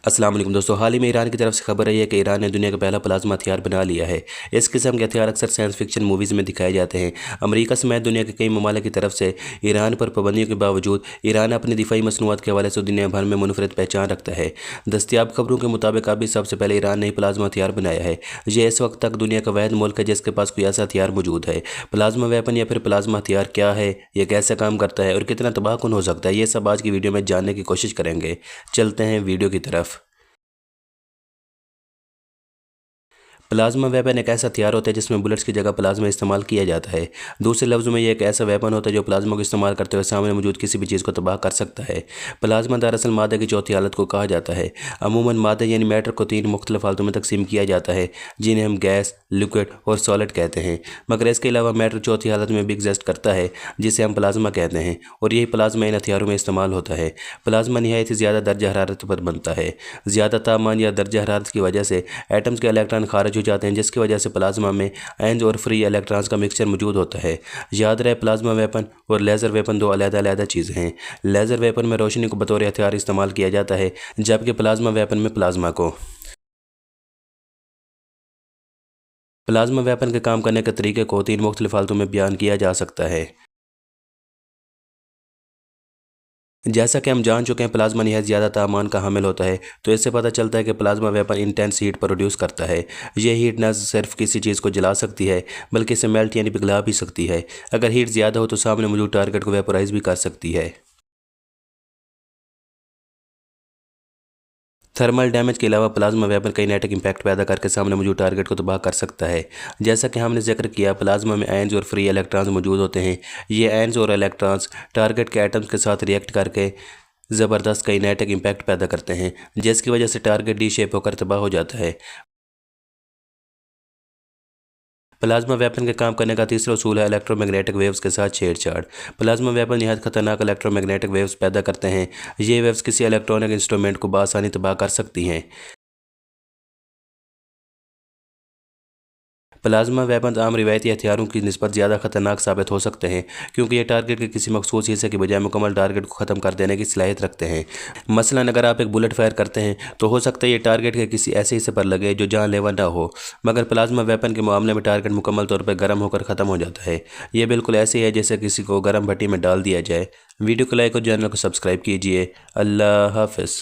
अस्सलाम वालेकुम दोस्तों, हाल ही में ईरान की तरफ से खबर आई है कि ईरान ने दुनिया का पहला प्लाज्मा हथियार बना लिया है। इस किस्म के हथियार अक्सर साइंस फिक्शन मूवीज़ में दिखाए जाते हैं। अमेरिका समेत दुनिया के कई ममालिक की तरफ से ईरान पर पाबंदियों के बावजूद ईरान अपनी दिफाई मसनूआत के हवाले से दुनिया भर में मुनफरद पहचान रखता है। दस्तियाब खबरों के मुताबिक अभी सबसे पहले ईरान ने ही प्लाज्मा हथियार बनाया है। यह इस वक्त तक दुनिया का वाहिद मुल्क है जिसके पास कोई ऐसा हथियार मौजूद है। प्लाज्मा वेपन या फिर प्लाज्मा हथियार क्या है, यह कैसे काम करता है और कितना तबाहकुन हो सकता है, ये सब आज की वीडियो में जानने की कोशिश करेंगे। चलते हैं वीडियो की तरफ। प्लाज्मा वेपन एक ऐसा हथियार होता है जिसमें बुलेट्स की जगह प्लाज्मा इस्तेमाल किया जाता है। दूसरे लफ्ज़ों में, यह एक ऐसा वेपन होता है जो प्लाज्मा को इस्तेमाल करते हुए सामने मौजूद किसी भी चीज़ को तबाह कर सकता है। प्लाज्मा दरअसल मादे की चौथी हालत को कहा जाता है। अमूमन मादे यानी मैटर को 3 मुख्तलिफ हालतों में तकसीम किया जाता है, जिन्हें हम गैस, लिक्विड और सॉलिड कहते हैं। मगर इसके अलावा मैटर चौथी हालत में भी एग्जिस्ट करता है, जिसे हम प्लाज्मा कहते हैं, और यही प्लाज्मा इन हथियारों में इस्तेमाल होता है। प्लाज्मा नहायत ही ज़्यादा दर्जा हरारत पर बनता है। ज़्यादा तापमान या दर्जा हरारत की वजह से एटम्स के इलेक्ट्रॉन खारिज हो जाते हैं, जिसकी वजह से प्लाज्मा में आयंस और फ्री इलेक्ट्रॉन्स का मिक्सचर मौजूद होता है। याद रहे, प्लाज्मा वेपन और लेज़र वेपन दो अलग-अलग चीज़ें हैं। लेज़र वेपन में रोशनी को बतौर हथियार इस्तेमाल किया जाता है, जबकि प्लाज्मा वेपन में प्लाज्मा वेपन के काम करने के तरीके को 3 मुख्तलिफ हालतों में बयान किया जा सकता है। जैसा कि हम जान चुके हैं, प्लाज्मा नहायत ज़्यादा तापमान का हामिल होता है, तो इससे पता चलता है कि plasma weapon intense heat produce करता है। यह हीट न सिर्फ किसी चीज़ को जला सकती है, बल्कि इसे मेल्ट यानी पिघला भी सकती है। अगर हीट ज़्यादा हो तो सामने मौजूद टारगेट को वेपोराइज भी कर सकती है। थर्मल डैमेज के अलावा प्लाज्मा वेपन काइनेटिक इम्पैक्ट पैदा करके सामने मौजूद टारगेट को तबाह कर सकता है। जैसा कि हमने जिक्र किया, प्लाज्मा में आयंस और फ्री इलेक्ट्रॉन्स मौजूद होते हैं। ये आयंस और इलेक्ट्रॉन्स टारगेट के एटम्स के साथ रिएक्ट करके ज़बरदस्त काइनेटिक इम्पैक्ट पैदा करते हैं, जिसकी वजह से टारगेट डी शेप होकर तबाह हो जाता है। प्लाज्मा वेपन के काम करने का तीसरा उसूल है इलेक्ट्रोमैग्नेटिक वेव्स के साथ छेड़छाड़। प्लाज्मा वेपन निहायत खतरनाक इलेक्ट्रोमैग्नेटिक वेव्स पैदा करते हैं। ये वेव्स किसी इलेक्ट्रॉनिक इंस्ट्रूमेंट को बआसानी तबाह कर सकती हैं। प्लाज्मा वेपन आम रिवायती हथियारों की निस्बत ज़्यादा खतरनाक साबित हो सकते हैं, क्योंकि ये टारगेट के किसी मखसूस हिस्से की बजाय मुकम्मल टारगेट को ख़त्म कर देने की सलाहियत रखते हैं। मसलन अगर आप एक बुलेट फायर करते हैं तो हो सकता है ये टारगेट के किसी ऐसे हिस्से पर लगे जो जानलेवा ना हो, मगर प्लाज्मा वेपन के मामले में टारगेट मुकम्मल तौर पर गर्म होकर ख़त्म हो जाता है। ये बिल्कुल ऐसे ही है जैसे किसी को गर्म भट्टी में डाल दिया जाए। वीडियो को लाइक और चैनल को सब्सक्राइब कीजिए। अल्लाह हाफ़िज़।